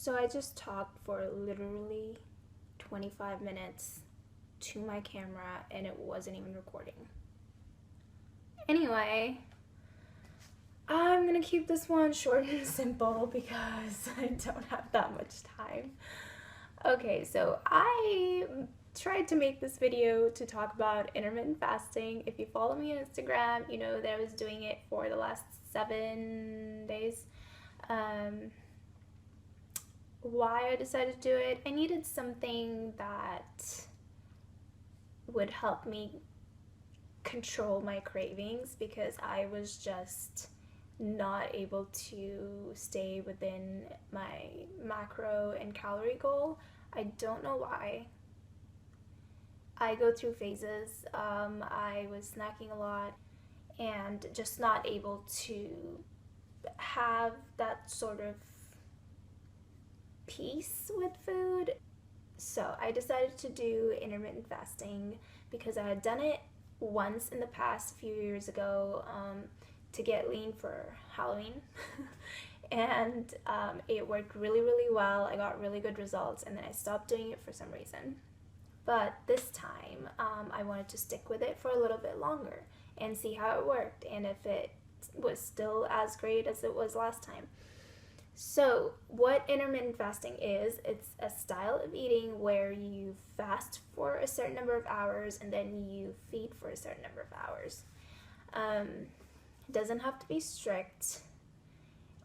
So I just talked for literally 25 minutes to my camera and it wasn't even recording. Anyway, I'm gonna keep this one short and simple because I don't have that much time. Okay, so I tried to make this video to talk about intermittent fasting. If you follow me on Instagram, you know that I was doing it for the last 7 days. Why I decided to do it, I needed something that would help me control my cravings because I was just not able to stay within my macro and calorie goal. I don't know why. I go through phases. I was snacking a lot and just not able to have that sort of peace with food. So I decided to do intermittent fasting because I had done it once in the past a few years ago to get lean for Halloween. And it worked really, really well. I got really good results, and then I stopped doing it for some reason. But this time I wanted to stick with it for a little bit longer and see how it worked and if it was still as great as it was last time. So what intermittent fasting is, it's a style of eating where you fast for a certain number of hours and then you feed for a certain number of hours. It doesn't have to be strict.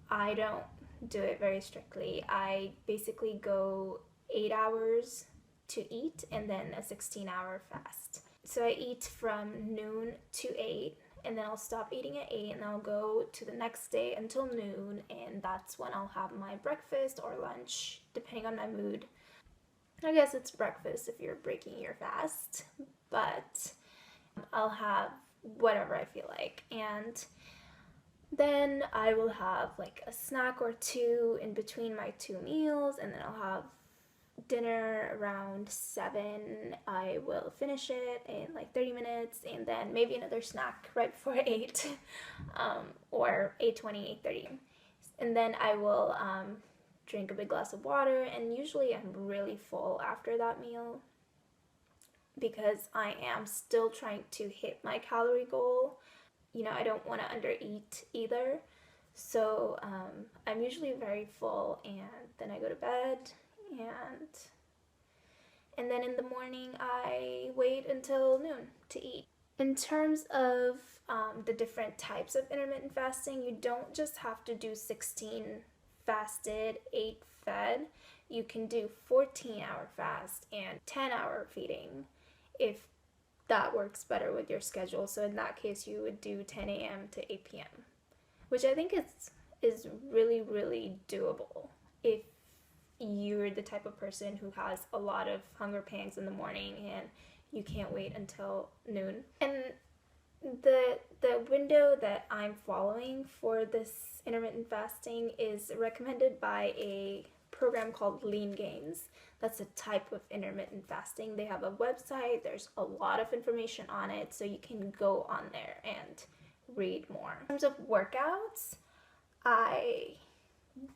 I don't do it very strictly. I basically go 8 hours to eat and then a 16-hour fast. So I eat from noon to 8. And then I'll stop eating at 8 and I'll go to the next day until noon, and that's when I'll have my breakfast or lunch, depending on my mood. I guess it's breakfast if you're breaking your fast, but I'll have whatever I feel like. And then I will have like a snack or two in between my 2 meals, and then I'll have dinner around 7. I will finish it in like 30 minutes, and then maybe another snack right before 8 or 8:20, 8:30, and then I will drink a big glass of water, and usually I'm really full after that meal because I am still trying to hit my calorie goal. You know, I don't want to undereat either, so I'm usually very full, and then I go to bed. And then in the morning I wait until noon to eat. In terms of the different types of intermittent fasting, you don't just have to do 16 fasted, 8 fed. You can do 14-hour fast and 10-hour feeding if that works better with your schedule. So in that case you would do 10 a.m. to 8 p.m., which I think is really, really doable if you're the type of person who has a lot of hunger pangs in the morning and you can't wait until noon. And the window that I'm following for this intermittent fasting is recommended by a program called Lean Gains. That's a type of intermittent fasting. They have a website, there's a lot of information on it, so you can go on there and read more. In terms of workouts, I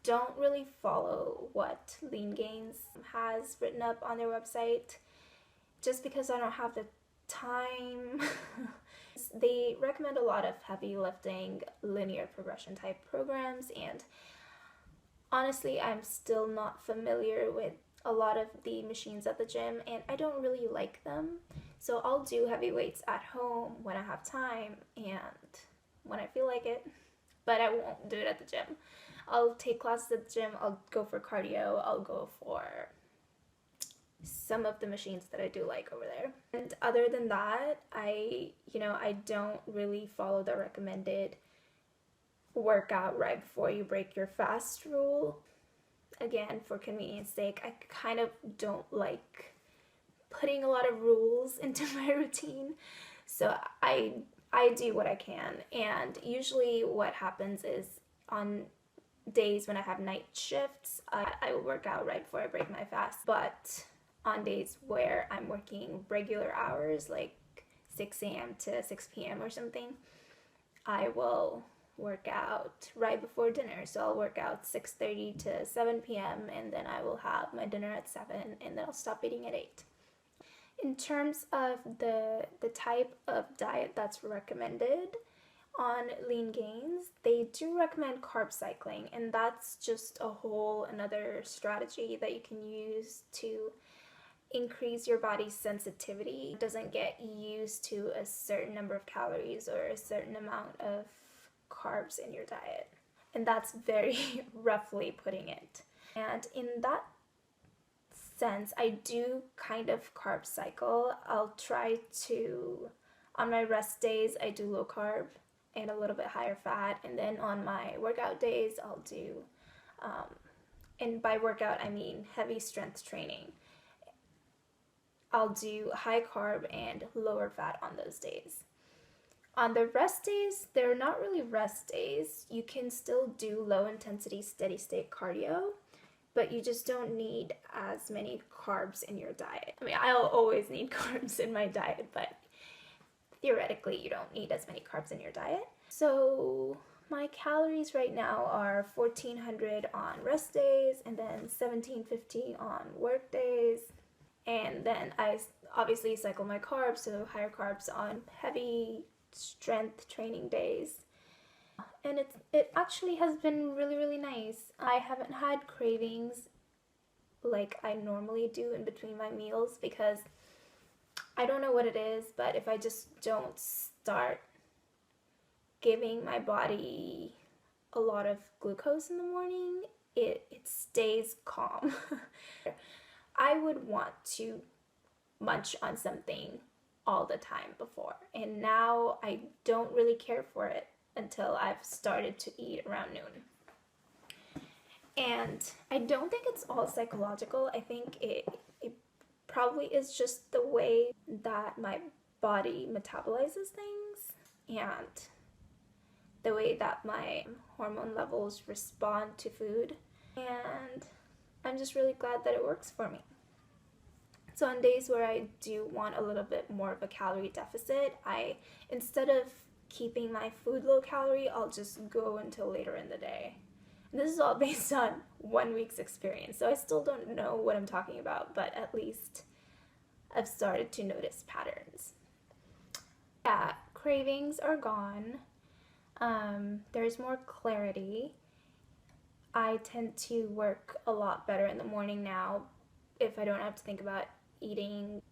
don't really follow what Lean Gains has written up on their website just because I don't have the time. They recommend a lot of heavy lifting, linear progression type programs, and honestly I'm still not familiar with a lot of the machines at the gym, and I don't really like them. So I'll do heavy weights at home when I have time and when I feel like it, but I won't do it at the gym. I'll take classes at the gym, I'll go for cardio, I'll go for some of the machines that I do like over there. And other than that, I don't really follow the recommended workout right before you break your fast rule. Again, for convenience sake, I kind of don't like putting a lot of rules into my routine. So I do what I can, and usually what happens is on days when I have night shifts, I will work out right before I break my fast. But on days where I'm working regular hours, like 6 a.m. to 6 p.m. or something, I will work out right before dinner. So I'll work out 6:30 to 7 p.m. and then I will have my dinner at 7 and then I'll stop eating at 8. In terms of the type of diet that's recommended on Lean Gains, they do recommend carb cycling, and that's just a whole another strategy that you can use to increase your body's sensitivity. It doesn't get used to a certain number of calories or a certain amount of carbs in your diet. And that's very roughly putting it. And in that sense, I do kind of carb cycle. I'll try to, on my rest days, I do low carb and a little bit higher fat. And then on my workout days, I'll do, and by workout, I mean heavy strength training. I'll do high carb and lower fat on those days. On the rest days, they're not really rest days. You can still do low intensity steady state cardio, but you just don't need as many carbs in your diet. I mean, I'll always need carbs in my diet, but theoretically you don't need as many carbs in your diet. So my calories right now are 1,400 on rest days and then 1,750 on work days. And then I obviously cycle my carbs, so higher carbs on heavy strength training days. And it actually has been really, really nice. I haven't had cravings like I normally do in between my meals because I don't know what it is, but if I just don't start giving my body a lot of glucose in the morning, it stays calm. I would want to munch on something all the time before, and now I don't really care for it until I've started to eat around noon. And I don't think it's all psychological. I think it probably is just the way that my body metabolizes things and the way that my hormone levels respond to food. And I'm just really glad that it works for me. So on days where I do want a little bit more of a calorie deficit, instead of keeping my food low calorie, I'll just go until later in the day. And this is all based on 1 week's experience, so I still don't know what I'm talking about, but at least I've started to notice patterns. Yeah, cravings are gone. There's more clarity. I tend to work a lot better in the morning now if I don't have to think about eating.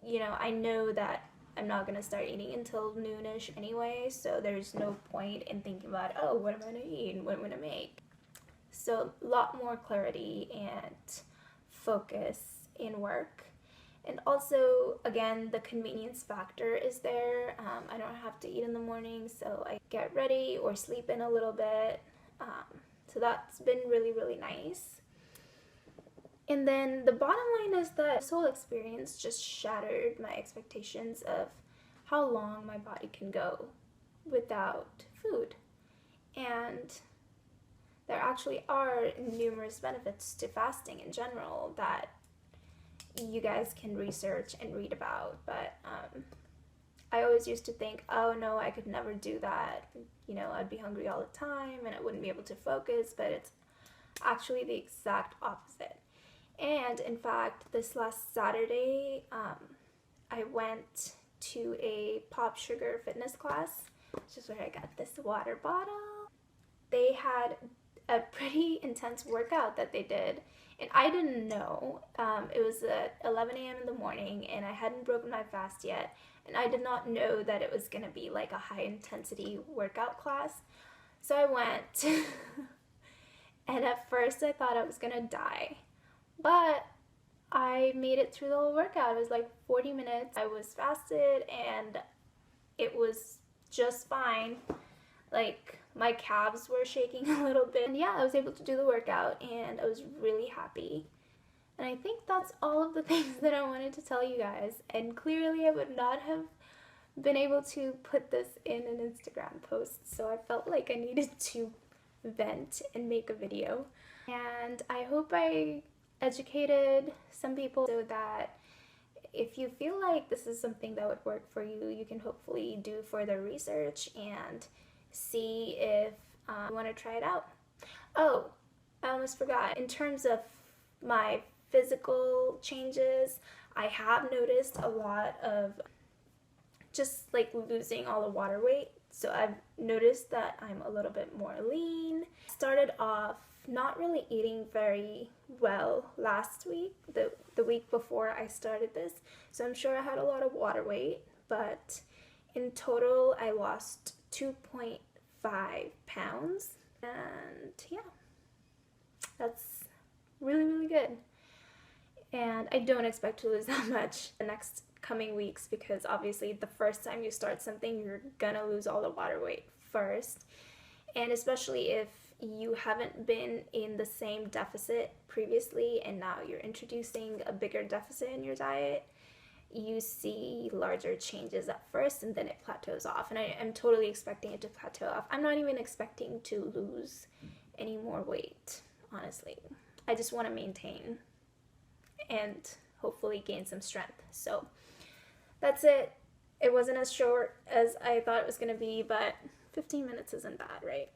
You know, I know that I'm not going to start eating until noonish anyway, so there's no point in thinking about, oh, what am I going to eat and what am I going to make? So a lot more clarity and focus in work. And also, again, the convenience factor is there. I don't have to eat in the morning, so I get ready or sleep in a little bit. So that's been really, really nice. And then the bottom line is that this whole experience just shattered my expectations of how long my body can go without food. And there actually are numerous benefits to fasting in general that you guys can research and read about. But I always used to think, oh no, I could never do that. You know, I'd be hungry all the time and I wouldn't be able to focus, but it's actually the exact opposite. And in fact, this last Saturday, I went to a Pop Sugar fitness class, which is where I got this water bottle. They had a pretty intense workout that they did, and I didn't know. It was at 11 a.m. in the morning, and I hadn't broken my fast yet, and I did not know that it was going to be like a high-intensity workout class. So I went, and at first I thought I was going to die. But I made it through the whole workout. It was like 40 minutes. I was fasted and it was just fine. Like, my calves were shaking a little bit. And yeah, I was able to do the workout and I was really happy. And I think that's all of the things that I wanted to tell you guys. And clearly I would not have been able to put this in an Instagram post. So I felt like I needed to vent and make a video. And I hope I educated some people so that if you feel like this is something that would work for you, you can hopefully do further research and see if you want to try it out. Oh, I almost forgot. In terms of my physical changes, I have noticed a lot of just like losing all the water weight. So I've noticed that I'm a little bit more lean. Started off not really eating very well last week, the week before I started this. So I'm sure I had a lot of water weight, but in total I lost 2.5 pounds. And yeah, that's really, really good. And I don't expect to lose that much the next coming weeks, because obviously the first time you start something, you're gonna lose all the water weight first. And especially if you haven't been in the same deficit previously and now you're introducing a bigger deficit in your diet, you see larger changes at first and then it plateaus off. And I'm totally expecting it to plateau off. I'm not even expecting to lose any more weight, honestly. I just want to maintain and hopefully gain some strength. So that's it. It wasn't as short as I thought it was going to be, but 15 minutes isn't bad, right?